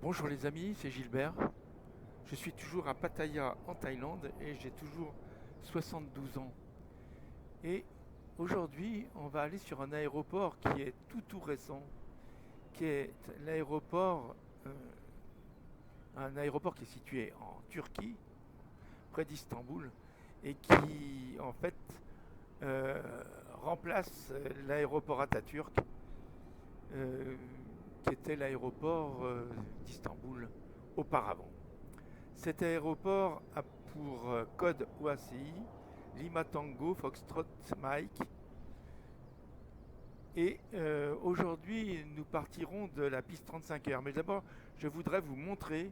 Bonjour les amis, c'est Gilbert. Je suis toujours à Pattaya en Thaïlande et j'ai toujours 72 ans. Et aujourd'hui, on va aller sur un aéroport qui est tout récent, qui est l'aéroport, euh, un aéroport qui est situé en Turquie, près d'Istanbul, et qui en fait euh, remplace l'aéroport Atatürk, euh, qui était l'aéroport d'Istanbul auparavant. Cet aéroport a pour code OACI Lima Tango Foxtrot Mike. Et aujourd'hui, nous partirons de la piste 35R. Mais d'abord, je voudrais vous montrer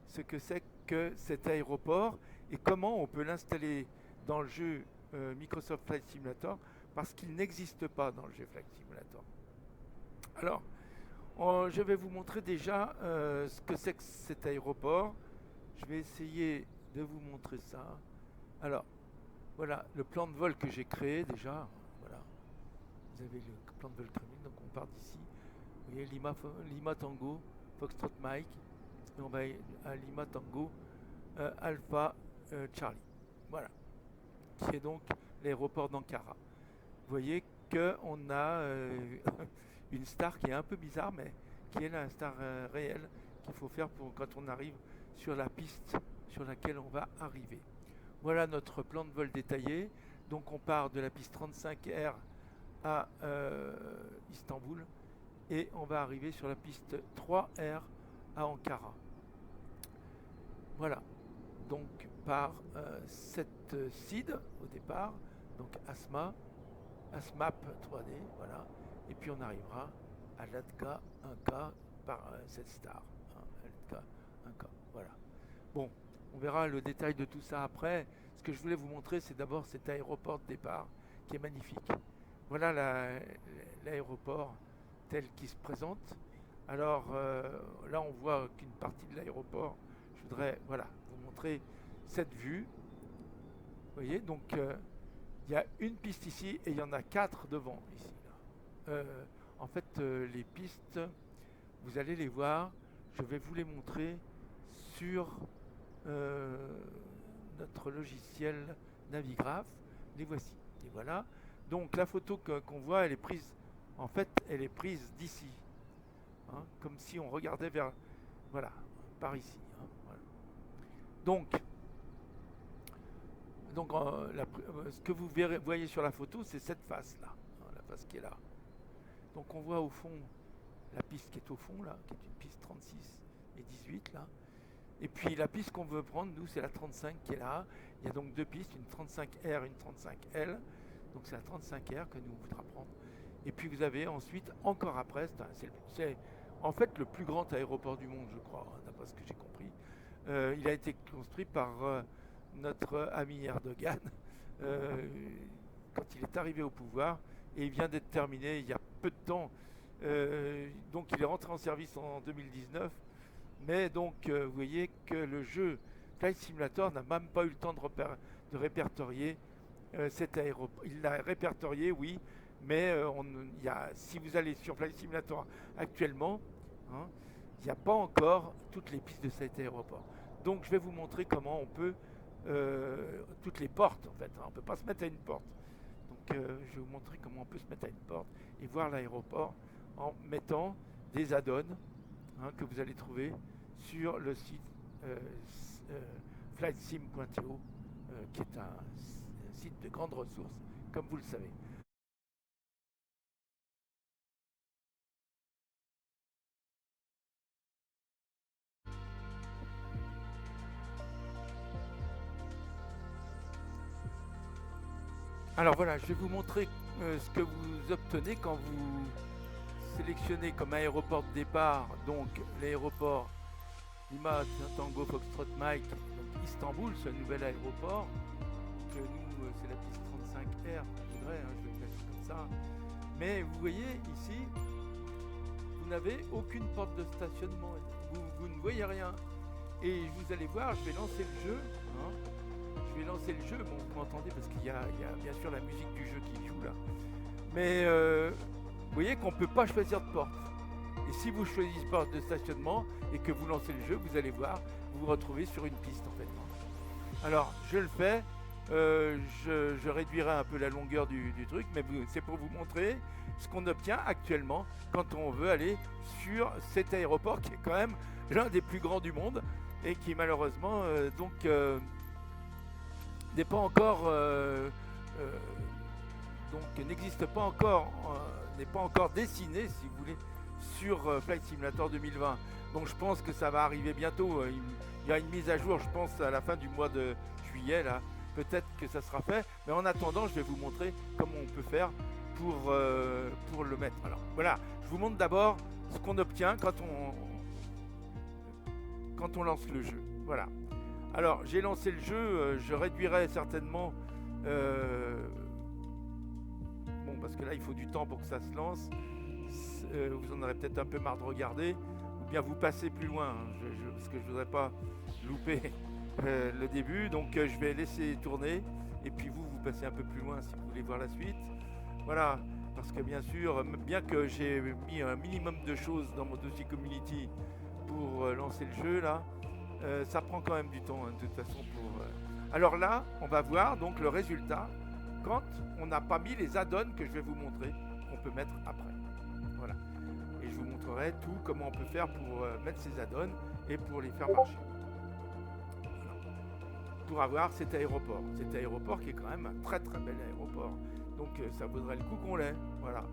ce que c'est que cet aéroport et comment on peut l'installer dans le jeu Microsoft Flight Simulator, parce qu'il n'existe pas dans le jeu Flight Simulator. Alors, je vais vous montrer déjà ce que c'est que cet aéroport. Je vais essayer de vous montrer ça. Alors, voilà le plan de vol que j'ai créé déjà. Voilà, vous avez le plan de vol créé. Donc on part d'ici. Vous voyez Lima Tango, Foxtrot Mike. Et on va à Lima Tango, Alpha Charlie. Voilà, qui est donc l'aéroport d'Ankara. Vous voyez qu'on a une star qui est un peu bizarre, mais qui est la star réelle qu'il faut faire pour quand on arrive sur la piste sur laquelle on va arriver. Voilà notre plan de vol détaillé. Donc on part de la piste 35R à Istanbul et on va arriver sur la piste 3R à Ankara. Voilà. Donc par cette SID au départ, donc ASMAP 3D, voilà. Et puis on arrivera à l'ATKA 1K par cette star. Hein, l'ATKA 1K, voilà. Bon, on verra le détail de tout ça après. Ce que je voulais vous montrer, c'est d'abord cet aéroport de départ qui est magnifique. Voilà l'aéroport tel qu'il se présente. Alors là, on voit qu'une partie de l'aéroport. Je voudrais vous montrer cette vue. Vous voyez, donc il y a une piste ici et il y en a 4 devant ici. En fait, les pistes, vous allez les voir. Je vais vous les montrer sur euh, notre logiciel Navigraph. Les voici. Et voilà. Donc la photo qu'on voit, elle est prise. En fait, elle est prise d'ici, hein, comme si on regardait vers, voilà, par ici. Hein, voilà. Donc, ce que vous voyez sur la photo, c'est cette face-là, hein, la face qui est là. Donc on voit au fond la piste qui est au fond, là, qui est une piste 36 et 18, là. Et puis la piste qu'on veut prendre, nous, c'est la 35 qui est là. Il y a donc deux pistes, une 35R et une 35L. Donc c'est la 35R que nous voudra prendre. Et puis vous avez ensuite, encore après, c'est en fait le plus grand aéroport du monde, je crois, hein, d'après ce que j'ai compris. Il a été construit par notre ami Erdogan euh, quand il est arrivé au pouvoir. Et il vient d'être terminé il y a peu de temps. Donc il est rentré en service en 2019. Mais donc, vous voyez que le jeu Flight Simulator n'a même pas eu le temps de répertorier cet aéroport. Il l'a répertorié, oui, mais si vous allez sur Flight Simulator actuellement, hein, il n'y a pas encore toutes les pistes de cet aéroport. Donc, je vais vous montrer comment on peut, toutes les portes en fait, hein, on ne peut pas se mettre à une porte. Donc, je vais vous montrer comment on peut se mettre à une porte et voir l'aéroport en mettant des add-ons, hein, que vous allez trouver sur le site euh, euh, flightsim.io, qui est un site de grande ressource, comme vous le savez. Alors voilà, je vais vous montrer ce que vous obtenez quand vous sélectionnez comme aéroport de départ, donc l'aéroport Lima Tango Foxtrot Mike, donc Istanbul, ce nouvel aéroport, que nous, c'est la piste 35R, je voudrais, hein, je vais le mettre comme ça. Mais vous voyez ici, vous n'avez aucune porte de stationnement, vous ne voyez rien. Et vous allez voir, je vais lancer le jeu, hein. Je vais lancer le jeu, bon vous m'entendez parce qu'il y a bien sûr la musique du jeu qui joue là. Mais vous voyez qu'on ne peut pas choisir de porte. Et si vous choisissez pas de stationnement et que vous lancez le jeu, vous allez voir, vous vous retrouvez sur une piste en fait. Alors je le fais, je réduirai un peu la longueur du truc, mais c'est pour vous montrer ce qu'on obtient actuellement quand on veut aller sur cet aéroport qui est quand même l'un des plus grands du monde et qui malheureusement n'est pas encore donc n'existe pas encore, n'est pas encore dessiné si vous voulez sur Flight Simulator 2020. Donc je pense que ça va arriver bientôt. Il y a une mise à jour, je pense à la fin du mois de juillet là. Peut-être que ça sera fait, mais en attendant, je vais vous montrer comment on peut faire pour le mettre. Alors voilà, je vous montre d'abord ce qu'on obtient quand on lance le jeu. Voilà. Alors j'ai lancé le jeu, je réduirai certainement bon parce que là il faut du temps pour que ça se lance. Vous en aurez peut-être un peu marre de regarder, ou bien vous passez plus loin, hein, parce que je voudrais pas louper le début, donc je vais laisser tourner et puis vous passez un peu plus loin si vous voulez voir la suite. Voilà, parce que bien sûr, bien que j'ai mis un minimum de choses dans mon dossier community pour lancer le jeu là, ça prend quand même du temps hein, de toute façon pour. Alors là, on va voir donc le résultat quand on n'a pas mis les add-ons que je vais vous montrer qu'on peut mettre après. Voilà, et je vous montrerai tout comment on peut faire pour mettre ces add-ons et pour les faire marcher. Pour avoir cet aéroport qui est quand même un très très bel aéroport, donc ça vaudrait le coup qu'on l'ait. Voilà,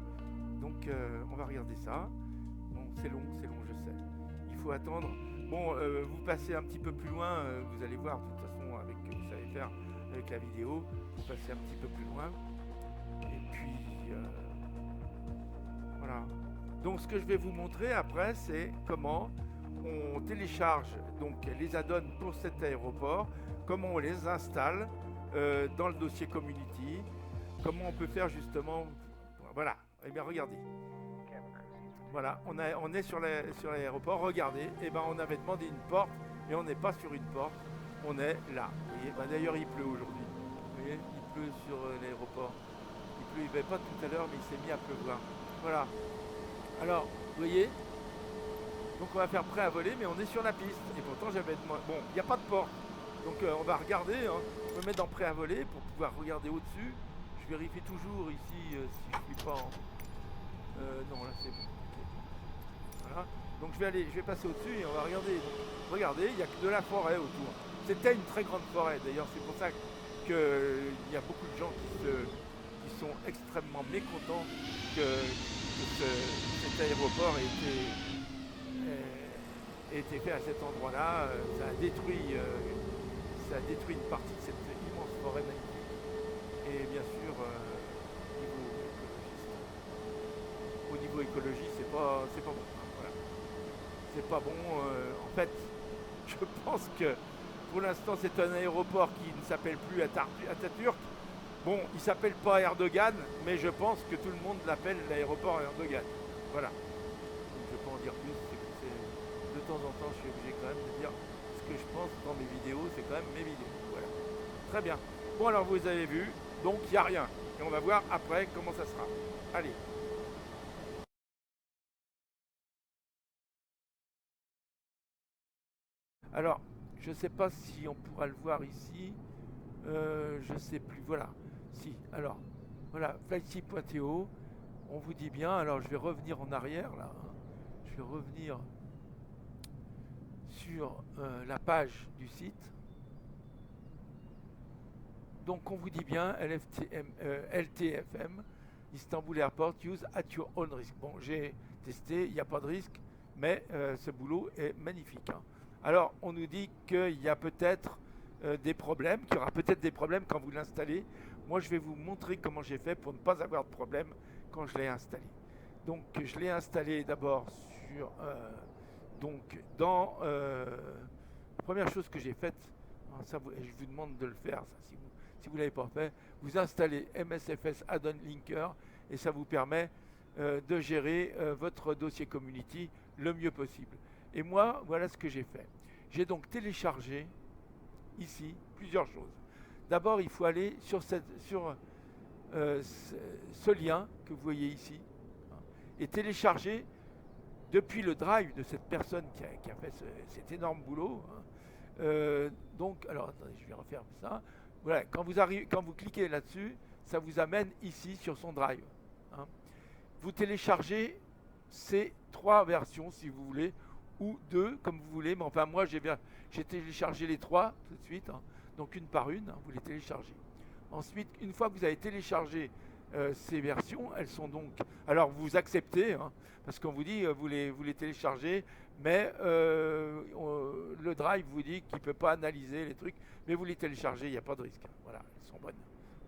donc on va regarder ça. Bon, c'est long je sais, il faut attendre. Bon, vous passez un petit peu plus loin, vous allez voir de toute façon avec vous savez faire avec la vidéo, vous passez un petit peu plus loin et puis voilà. Donc ce que je vais vous montrer après, c'est comment on télécharge donc les add-ons pour cet aéroport, comment on les installe dans le dossier community, comment on peut faire justement. Voilà, et bien regardez. Voilà, on est sur l'aéroport, regardez, et ben on avait demandé une porte et on n'est pas sur une porte, on est là. Vous voyez, ben d'ailleurs il pleut aujourd'hui. Vous voyez, il pleut sur l'aéroport. Il pleuvait pas tout à l'heure, mais il s'est mis à pleuvoir. Voilà. Alors, vous voyez, donc on va faire prêt à voler, mais on est sur la piste. Et pourtant j'avais demandé. Bon, il n'y a pas de porte. Donc on va regarder, hein. On va mettre dans prêt à voler pour pouvoir regarder au-dessus. Je vérifie toujours ici si je ne suis pas en. Non, là c'est bon. Voilà. Donc je vais passer au-dessus et on va regarder. Donc, regardez, il y a que de la forêt autour. C'était une très grande forêt. D'ailleurs, c'est pour ça qu'il y a beaucoup de gens qui sont extrêmement mécontents que cet aéroport ait été fait à cet endroit-là. Ça a détruit une partie de cette immense forêt magnifique. Et bien sûr, au niveau écologie, c'est pas bon. Voilà. C'est pas bon. En fait, je pense que pour l'instant, c'est un aéroport qui ne s'appelle plus Atatürk. Bon, il s'appelle pas Erdogan, mais je pense que tout le monde l'appelle l'aéroport Erdogan. Voilà. Donc, je ne vais pas en dire plus. De temps en temps, je suis obligé quand même de dire ce que je pense dans mes vidéos. C'est quand même mes vidéos. Voilà. Très bien. Bon, alors vous avez vu. Donc, il n'y a rien. Et on va voir après comment ça sera. Allez. Alors, je ne sais pas si on pourra le voir ici. Je ne sais plus. Voilà. Si. Alors, voilà. Flightsy.to. On vous dit bien. Alors, je vais revenir en arrière là. Je vais revenir sur la page du site. Donc, on vous dit bien LTFM, Istanbul Airport, use at your own risk. Bon, j'ai testé. Il n'y a pas de risque, mais ce boulot est magnifique. Hein. Alors, on nous dit qu'il y a peut-être des problèmes, qu'il y aura peut-être des problèmes quand vous l'installez. Moi, je vais vous montrer comment j'ai fait pour ne pas avoir de problème quand je l'ai installé. Donc, je l'ai installé d'abord sur... la première chose que j'ai faite, ça, je vous demande de le faire, ça, si vous ne l'avez pas fait, vous installez MSFS Add-on Linker et ça vous permet de gérer votre dossier community le mieux possible. Et moi, voilà ce que j'ai fait. J'ai donc téléchargé ici plusieurs choses. D'abord, il faut aller sur ce lien que vous voyez ici et télécharger depuis le drive de cette personne qui a fait cet énorme boulot. Hein. Donc, alors attendez, je vais refaire ça. Voilà, quand vous cliquez là-dessus, ça vous amène ici sur son drive. Hein. Vous téléchargez ces 3 versions si vous voulez, ou 2 comme vous voulez, mais enfin moi j'ai téléchargé les 3 tout de suite, hein. Donc une par une, hein, vous les téléchargez. Ensuite, une fois que vous avez téléchargé ces versions, elles sont donc... Alors vous acceptez, hein, parce qu'on vous dit vous les téléchargez, mais le drive vous dit qu'il ne peut pas analyser les trucs, mais vous les téléchargez, il n'y a pas de risque. Voilà, elles sont bonnes.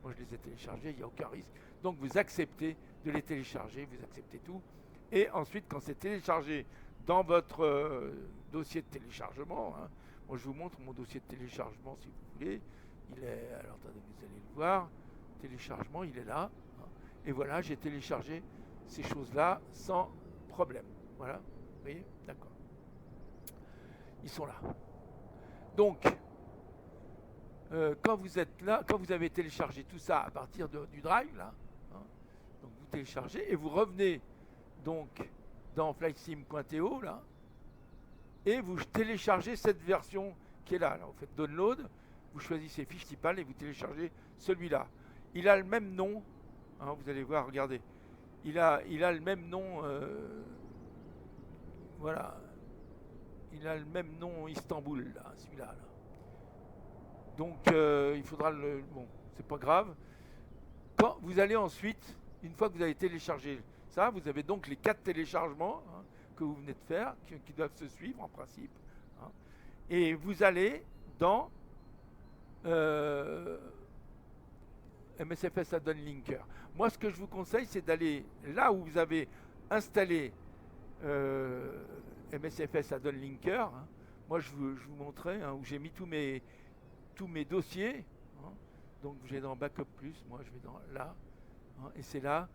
Moi je les ai téléchargées, il n'y a aucun risque. Donc vous acceptez de les télécharger, vous acceptez tout. Et ensuite, quand c'est téléchargé dans votre dossier de téléchargement, hein, moi je vous montre mon dossier de téléchargement si vous voulez. Il est, alors attendez, vous allez le voir, téléchargement, il est là. Hein, et voilà, j'ai téléchargé ces choses-là sans problème. Voilà, vous voyez, d'accord. Ils sont là. Donc, quand vous êtes là, quand vous avez téléchargé tout ça à partir du drive, là, hein, donc vous téléchargez et vous revenez donc dans flightsim.to là, et vous téléchargez cette version qui est là. Alors, vous faites download, vous choisissez fiche typale et vous téléchargez celui-là. Il a le même nom, hein, vous allez voir, regardez, il a le même nom, voilà, il a le même nom Istanbul, là, celui-là. Là. Donc il faudra le... Bon, c'est pas grave. Quand vous allez ensuite, une fois que vous avez téléchargé ça, vous avez donc les 4 téléchargements, hein, que vous venez de faire, qui doivent se suivre en principe. Hein, et vous allez dans MSFS Add-on Linker. Moi, ce que je vous conseille, c'est d'aller là où vous avez installé MSFS Add-on Linker. Hein. Moi, je vous montrais, hein, où j'ai mis tous mes dossiers. Hein. Donc, j'ai dans Backup Plus, moi, je vais dans là. Hein, et c'est là,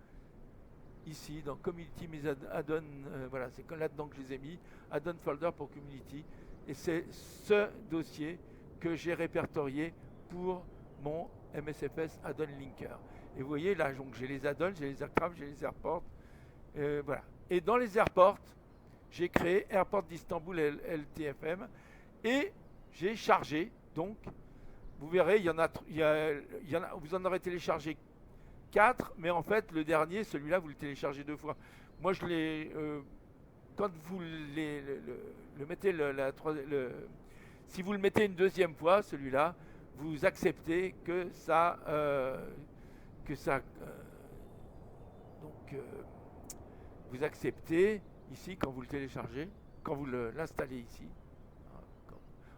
ici, dans Community Mes Add-on, voilà, c'est là-dedans que je les ai mis. Add-on Folder pour Community. Et c'est ce dossier que j'ai répertorié pour mon MSFS Add-on Linker. Et vous voyez là, donc j'ai les add-ons, j'ai les aircraft, j'ai les airports. Voilà. Et dans les airports, j'ai créé Airport d'Istanbul LTFM et j'ai chargé. Donc, vous verrez, il y en a, vous en aurez téléchargé 4, mais en fait, le dernier, celui-là, vous le téléchargez 2 fois. Moi, je l'ai... quand vous le mettez, si vous le mettez une 2e fois, celui-là, vous acceptez que ça... vous acceptez ici quand vous le téléchargez, quand vous l'installez ici.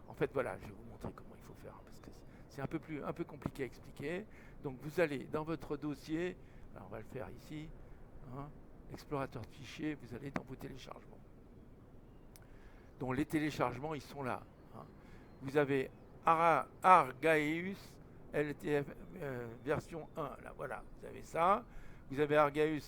En fait, voilà, je vais vous montrer comment il faut faire parce que c'est un peu compliqué à expliquer. Donc, vous allez dans votre dossier, alors on va le faire ici, hein, explorateur de fichiers, vous allez dans vos téléchargements. Donc, les téléchargements, ils sont là. Hein. Vous avez Argaeus LTF version 1, là, voilà, vous avez ça. Vous avez Argaeus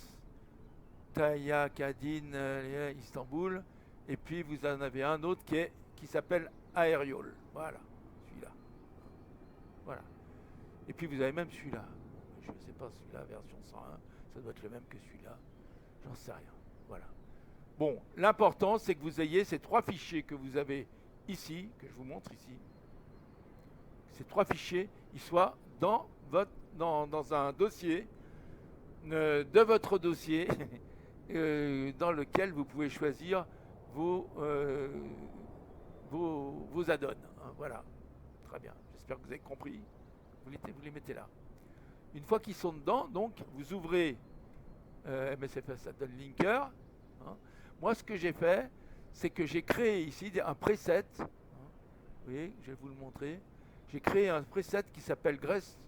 Taya Kadin Istanbul, et puis vous en avez un autre qui s'appelle Aerial, voilà, celui-là. Voilà. Et puis vous avez même celui-là. Je ne sais pas, celui-là, version 101, ça doit être le même que celui-là. J'en sais rien. Voilà. Bon, l'important, c'est que vous ayez ces 3 fichiers que vous avez ici, que je vous montre ici. Ces 3 fichiers, ils soient dans un dossier, de votre dossier, dans lequel vous pouvez choisir vos add-ons. Hein, voilà. Très bien. J'espère que vous avez compris. Vous les mettez là. Une fois qu'ils sont dedans, donc, vous ouvrez MSFS Add-on Linker. Hein. Moi, ce que j'ai fait, c'est que j'ai créé ici un preset. Hein. Vous voyez, je vais vous le montrer. J'ai créé un preset qui s'appelle Grèce,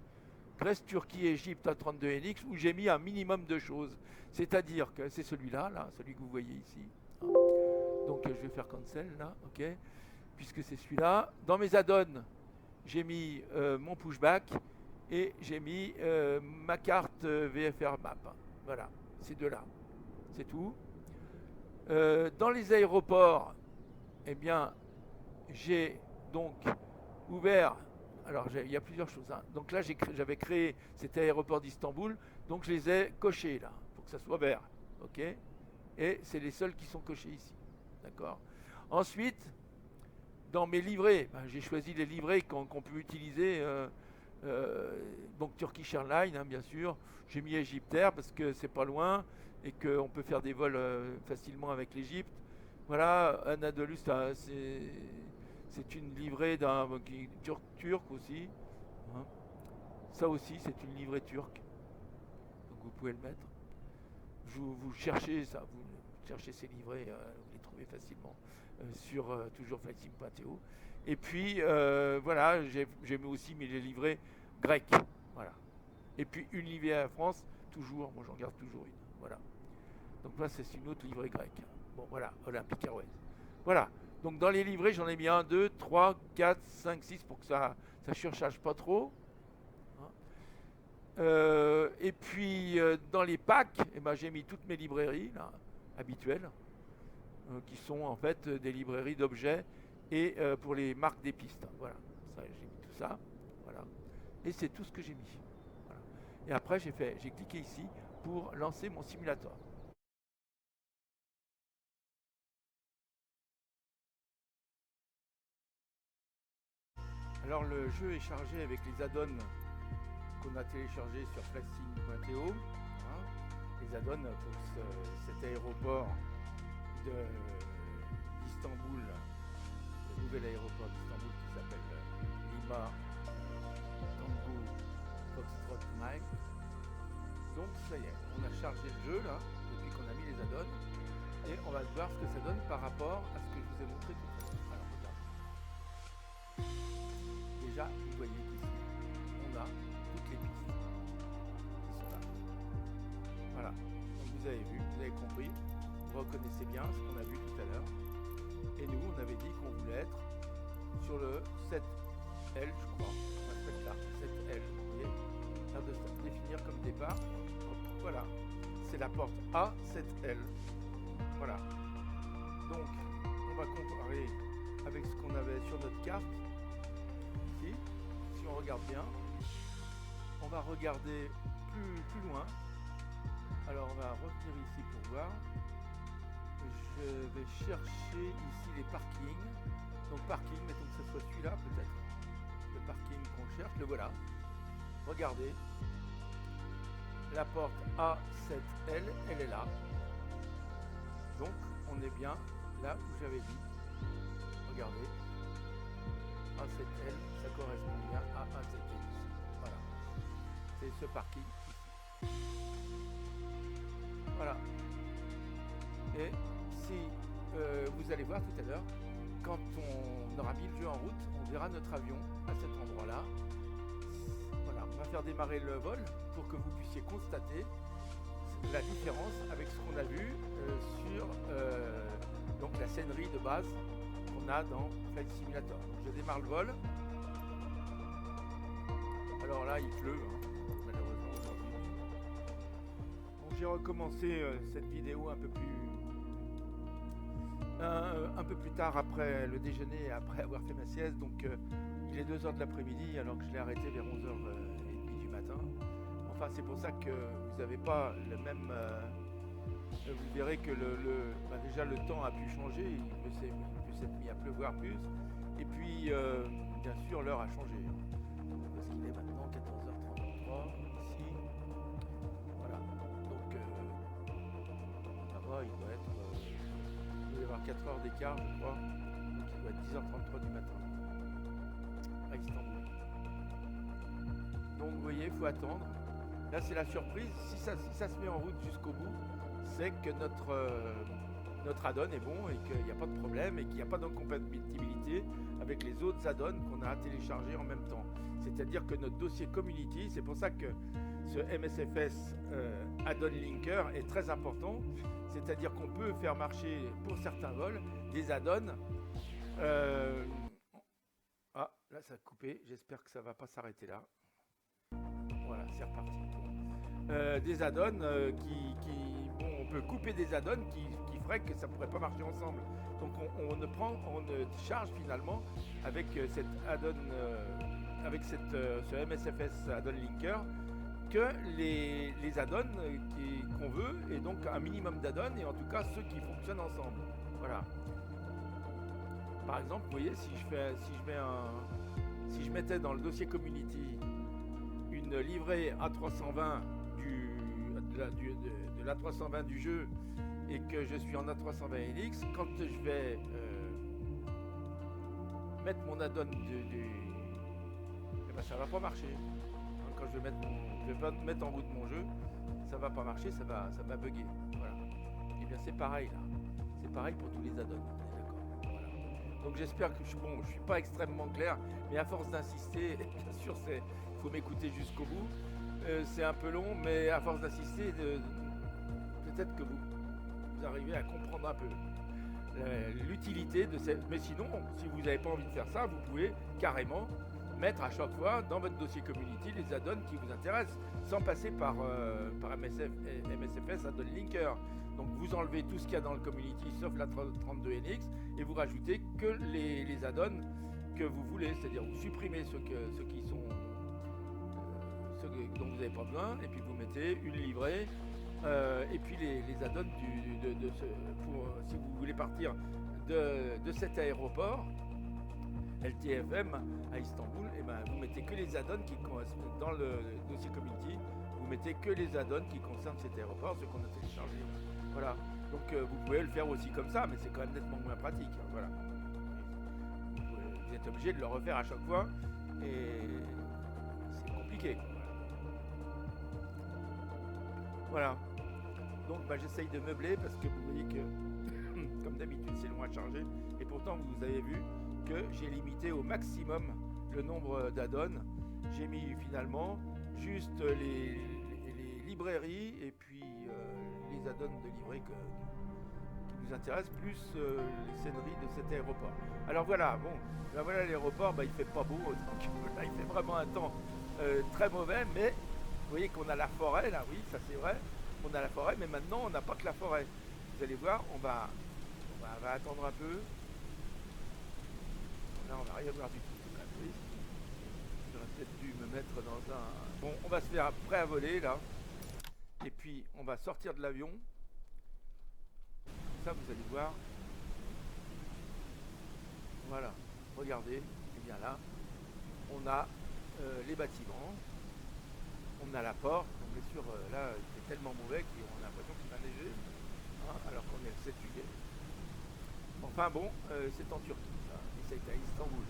Turquie, Égypte A32NX, où j'ai mis un minimum de choses. C'est-à-dire que c'est celui-là, là, celui que vous voyez ici. Hein. Donc, je vais faire cancel, là, ok. Puisque c'est celui-là. Dans mes add-ons, j'ai mis mon pushback et j'ai mis ma carte VFR map. Voilà, ces 2-là. C'est tout. Dans les aéroports, eh bien, j'ai donc ouvert... Alors, il y a plusieurs choses. Hein. Donc là, j'avais créé cet aéroport d'Istanbul. Donc, je les ai cochés, là, pour que ça soit vert. OK. et c'est les seuls qui sont cochés ici. D'accord. Ensuite, dans mes livrets, j'ai choisi les livrets qu'on peut utiliser. Donc Turkish Airlines, hein, bien sûr. J'ai mis Egyptair parce que c'est pas loin et qu'on peut faire des vols facilement avec l'Égypte. Voilà, Anadolu, c'est une livrée d'un turc aussi. Hein. Ça aussi, c'est une livrée turque. Donc vous pouvez le mettre. Vous cherchez ça, vous cherchez ces livrets, vous les trouvez facilement sur toujours flightsim.to. Et puis voilà, j'ai aussi mis les livrets grecs. Voilà. Et puis une livrée à France, toujours, moi j'en garde toujours une. Voilà. Donc là, c'est une autre livrée grecque. Bon, voilà, Olympic Airways. Voilà. Donc dans les livrets, j'en ai mis 1, 2, 3, 4, 5, 6 pour que ça surcharge pas trop. Et puis dans les packs, j'ai mis toutes mes librairies là, habituelles, qui sont en fait des librairies d'objets et pour les marques des pistes. Voilà, ça, j'ai mis tout ça. Voilà. Et c'est tout ce que j'ai mis. Voilà. Et après, j'ai cliqué ici pour lancer mon simulateur. Alors le jeu est chargé avec les add-ons qu'on a téléchargés sur flightsim.to. Hein, les add-ons pour cet aéroport d'Istanbul, le nouvel aéroport d'Istanbul qui s'appelle Lima Tango Foxtrot Mike. Donc ça y est, on a chargé le jeu là, depuis qu'on a mis les add-ons, et on va voir ce que ça donne par rapport à ce que je vous ai montré tout à l'heure. Alors regarde. Déjà, vous voyez qu'ici, on a toutes les pistes qui sont là. Voilà, donc vous avez vu, vous avez compris, vous reconnaissez bien ce qu'on a vu tout à l'heure. Et nous, on avait dit qu'on voulait être sur le 7L, je crois, on va se mettre là, 7L, vous voyez, là de se définir comme départ. Voilà, c'est la porte A7L. Voilà. Donc, on va comparer avec ce qu'on avait sur notre carte. Ici, si on regarde bien, on va regarder plus loin. Alors, on va revenir ici pour voir. Je vais chercher ici les parkings. Donc, parking, mettons que ce soit celui-là, peut-être. Le parking qu'on cherche, le voilà. Regardez. La porte A7L, elle est là. Donc, on est bien là où j'avais dit. Regardez. A7L, ça correspond bien à A7L ici. Voilà. C'est ce parking ici. Voilà. Et si vous allez voir tout à l'heure, quand on aura mis le jeu en route, on verra notre avion à cet endroit-là. Voilà, on va faire démarrer le vol pour que vous puissiez constater la différence avec ce qu'on a vu sur donc la scénerie de base qu'on a dans Flight Simulator. Donc, je démarre le vol. Alors là, il pleut, hein, malheureusement aujourd'hui. Donc j'ai recommencé cette vidéo un peu plus tard après le déjeuner et après avoir fait ma sieste. Donc il est 2h de l'après-midi alors que je l'ai arrêté vers 11h30 du matin. Enfin, c'est pour ça que vous n'avez pas le même... vous verrez que déjà le temps a pu changer, il peut s'être mis à pleuvoir plus. Et puis, bien sûr, l'heure a changé. Parce qu'il est maintenant 14h33 ici. Voilà. Donc, là-bas, il doit y avoir 4 heures d'écart, je crois. Donc, il doit être 10h33 du matin à Istanbul. Donc, vous voyez, il faut attendre. Là, c'est la surprise. Si ça se met en route jusqu'au bout, c'est que notre add-on est bon et qu'il n'y a pas de problème et qu'il n'y a pas d'incompatibilité avec les autres add-ons qu'on a téléchargés en même temps. C'est-à-dire que notre dossier Community, c'est pour ça que ce MSFS add-on linker est très important. C'est-à-dire qu'on peut faire marcher pour certains vols des add-ons. Ah, là, ça a coupé. J'espère que ça ne va pas s'arrêter là. Voilà, c'est reparti. Des add-ons on peut couper des add-ons qui feraient que ça ne pourrait pas marcher ensemble. Donc on ne charge finalement avec cette add-on, avec ce MSFS add-on linker que les add-ons qu'on veut, et donc un minimum d'add-ons, et en tout cas ceux qui fonctionnent ensemble. Voilà. Par exemple, vous voyez, si je mettais dans le dossier community une livrée A320 de l'A320 du jeu, et que je suis en A320LX, quand je vais mettre mon add-on eh ben, ça va pas marcher. Quand je vais pas mettre en route mon jeu, ça va pas marcher, ça va bugger. Voilà. Et bien c'est pareil là. C'est pareil pour tous les add-ons. D'accord. Voilà. Donc j'espère que je suis pas extrêmement clair, mais à force d'insister, bien sûr il faut m'écouter jusqu'au bout. C'est un peu long, mais à force d'insister, peut-être que vous arrivez à comprendre un peu l'utilité de cette. Mais sinon, si vous n'avez pas envie de faire ça, vous pouvez carrément mettre à chaque fois dans votre dossier community les add-ons qui vous intéressent, sans passer par MSFS Add-on Linker. Donc vous enlevez tout ce qu'il y a dans le community sauf la 32NX et vous rajoutez que les add-ons que vous voulez, c'est-à-dire vous supprimez ceux qui sont ceux dont vous n'avez pas besoin, et puis vous mettez une livrée. Et puis les add-ons si vous voulez partir de cet aéroport LTFM à Istanbul, et ben vous mettez que les add-ons qui dans le dossier community, vous mettez que les add-ons qui concernent cet aéroport, ceux qu'on a téléchargés. Voilà. Donc vous pouvez le faire aussi comme ça, mais c'est quand même nettement moins pratique. Hein, voilà. Vous êtes obligé de le refaire à chaque fois et c'est compliqué. Voilà. Donc j'essaye de meubler parce que vous voyez que comme d'habitude c'est long à charger, et pourtant vous avez vu que j'ai limité au maximum le nombre d'add-ons. J'ai mis finalement juste les librairies et puis les add-ons de livrée qui nous intéressent, plus les scéneries de cet aéroport. Alors voilà, bon, ben voilà l'aéroport, il fait pas beau, donc là il fait vraiment un temps très mauvais, mais vous voyez qu'on a la forêt là, oui, ça c'est vrai. On a la forêt, mais maintenant on n'a pas que la forêt. Vous allez voir, on va attendre un peu. Là on va rien voir du tout. Oui. J'aurais peut-être dû me mettre dans un. Bon, on va se faire prêt à voler là. Et puis on va sortir de l'avion. Ça vous allez voir. Voilà. Regardez. Et bien là, on a les bâtiments. On a la porte. Donc bien sûr là c'est tellement mauvais qu'on a l'impression qu'il va neiger, hein, alors qu'on est le 7 juillet. Enfin bon, c'est en Turquie, ça, et c'est à Istanbul.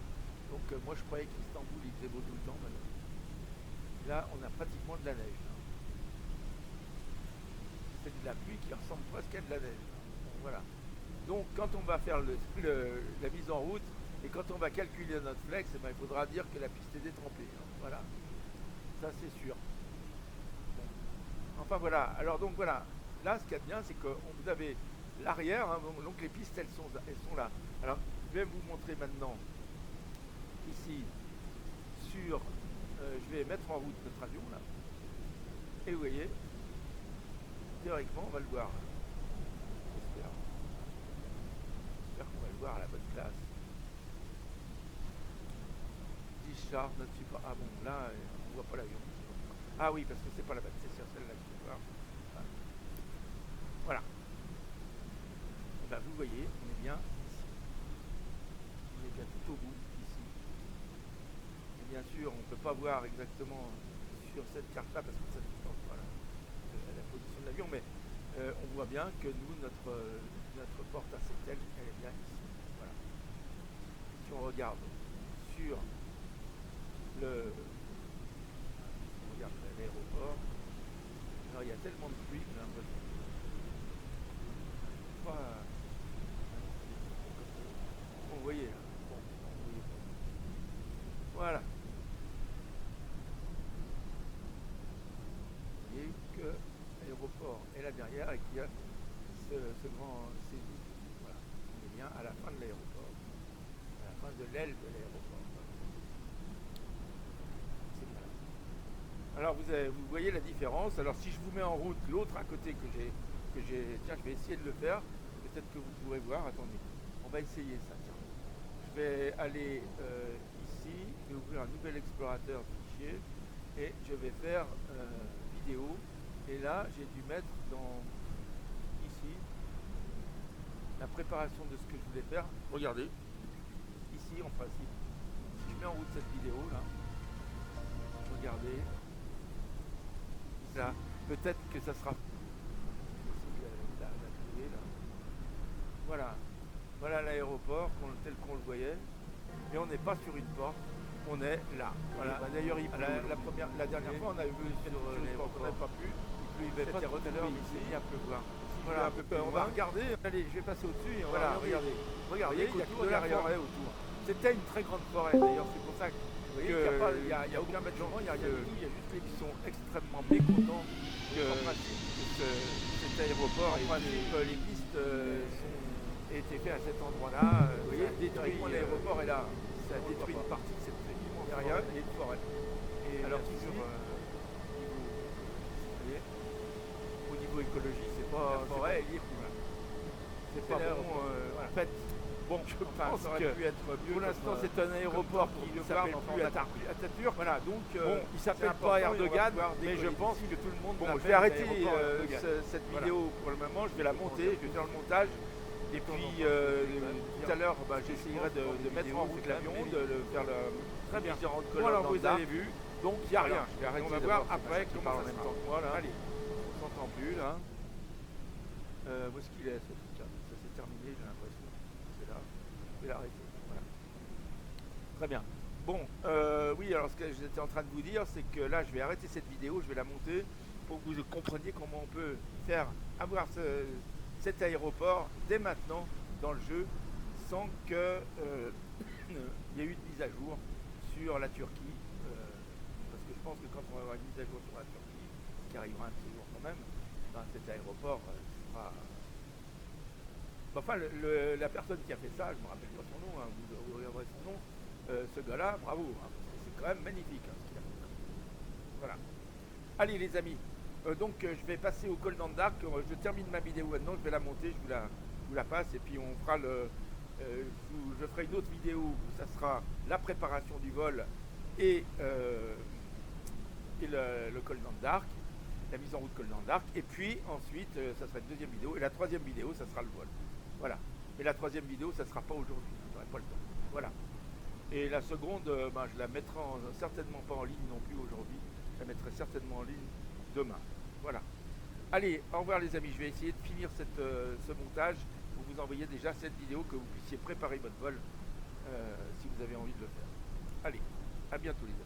Donc moi je croyais qu'Istanbul il faisait beau tout le temps. Là on a pratiquement de la neige. Hein. C'est de la pluie qui ressemble presque à de la neige. Bon, voilà. Donc quand on va faire la mise en route et quand on va calculer notre flex, il faudra dire que la piste est détrempée. Hein. Voilà. Ça c'est sûr. Enfin voilà, alors donc voilà, là ce qu'il y a de bien c'est que vous avez l'arrière, hein, donc les pistes elles sont là. Alors je vais vous montrer maintenant ici sur, je vais mettre en route notre avion là, et vous voyez, théoriquement on va le voir, j'espère qu'on va le voir à la bonne place. Discharge notre support, ah bon là on voit pas l'avion. Ah oui, parce que c'est pas la bonne, c'est sur celle-là qu'il faut voir. Voilà. Et ben vous voyez, on est bien ici. On est bien tout au bout, ici. Et bien sûr, on ne peut pas voir exactement sur cette carte-là, parce que ça dépend la position de l'avion, mais on voit bien que nous, notre porte à Setel, elle est bien ici. Voilà. Et si on regarde sur l'aéroport. Alors il y a tellement de pluie que j'ai l'impression. Bon, vous voyez là. Bon, vous voyez. Voilà. Vous voyez que l'aéroport est là derrière et qu'il y a ce grand séjour. Voilà. On est bien à la fin de l'aéroport. À la fin de l'aile de l'aéroport. Alors vous voyez la différence. Alors si je vous mets en route l'autre à côté que j'ai, tiens, je vais essayer de le faire. Peut-être que vous pourrez voir. Attendez, on va essayer ça. Tiens. Je vais aller ici, je vais ouvrir un nouvel explorateur fichier et je vais faire vidéo Et là, j'ai dû mettre dans ici la préparation de ce que je voulais faire. Regardez, ici en principe, si je mets en route cette vidéo là, regardez, là, peut-être que ça sera la clé, là. Voilà, voilà l'aéroport tel qu'on le voyait, et on n'est pas sur une porte, on est là. Voilà. Bah, d'ailleurs, La dernière fois, on avait vu sur l'aéroport, on n'avait pas pu. Il pleuvait pas tout à l'heure, mais il s'est mis à pleuvoir. Voilà, on va regarder. Allez, je vais passer au-dessus et on va regarder. Regardez, il y a que de la forêt autour. C'était une très grande forêt d'ailleurs, c'est pour ça que vous voyez qu'il n'y a aucun bâtiment, il n'y a rien du tout, il y a juste les qui sont extrêmement mécontents que cet aéroport, en principe, les pistes aient été faites à cet endroit-là. Vous voyez, l'aéroport est là, ça a détruit une partie de cette immense forêt. Il y a une forêt. Et alors au niveau écologie, c'est pas la forêt, elle y est plus mal. C'est pas bon. En fait, bon, je pense que pour l'instant, c'est un aéroport qui ne s'appelle plus Atatürk. Voilà, donc bon, il s'appelle pas Erdogan, mais je pense que tout le monde. Bon, je vais arrêter cette vidéo pour le moment. Je vais la monter, je vais faire le montage. Et puis tout à l'heure, j'essayerai de mettre en route l'avion, de faire le très bien. Voilà, vous avez vu. Donc il n'y a rien. On va voir après comment ça sera. Voilà. Allez, on s'entend plus là. Où est-ce qu'il est ce truc là? Ça s'est terminé, j'ai l'impression. C'est là. Je vais l'arrêter. Voilà. Très bien. Bon, oui, alors ce que j'étais en train de vous dire, c'est que là, je vais arrêter cette vidéo, je vais la monter pour que vous compreniez comment on peut faire avoir cet aéroport dès maintenant dans le jeu sans que il y ait eu de mise à jour sur la Turquie. Parce que je pense que quand on va avoir une mise à jour sur la Turquie, qui arrivera un petit jour quand même, cet aéroport sera. Enfin, la personne qui a fait ça, je ne me rappelle pas son nom, hein, vous regarderez son nom, ce gars-là, bravo, hein, parce que c'est quand même magnifique hein, ce qu'il a fait. Voilà. Allez les amis, donc je vais passer au col d'Andark, je termine ma vidéo maintenant, je vais la monter, je vous la passe et puis on fera je ferai une autre vidéo où ça sera la préparation du vol et le col d'Andark, la mise en route col d'Andark, et puis ensuite ça sera une deuxième vidéo et la troisième vidéo ça sera le vol. Voilà. Mais la troisième vidéo ça sera pas aujourd'hui, j'aurai pas le temps. Voilà. Et la seconde, je la mettrai certainement pas en ligne non plus aujourd'hui, je la mettrai certainement en ligne demain. Voilà. Allez, au revoir les amis, je vais essayer de finir ce montage pour vous envoyer déjà cette vidéo que vous puissiez préparer votre vol si vous avez envie de le faire. Allez, à bientôt les amis.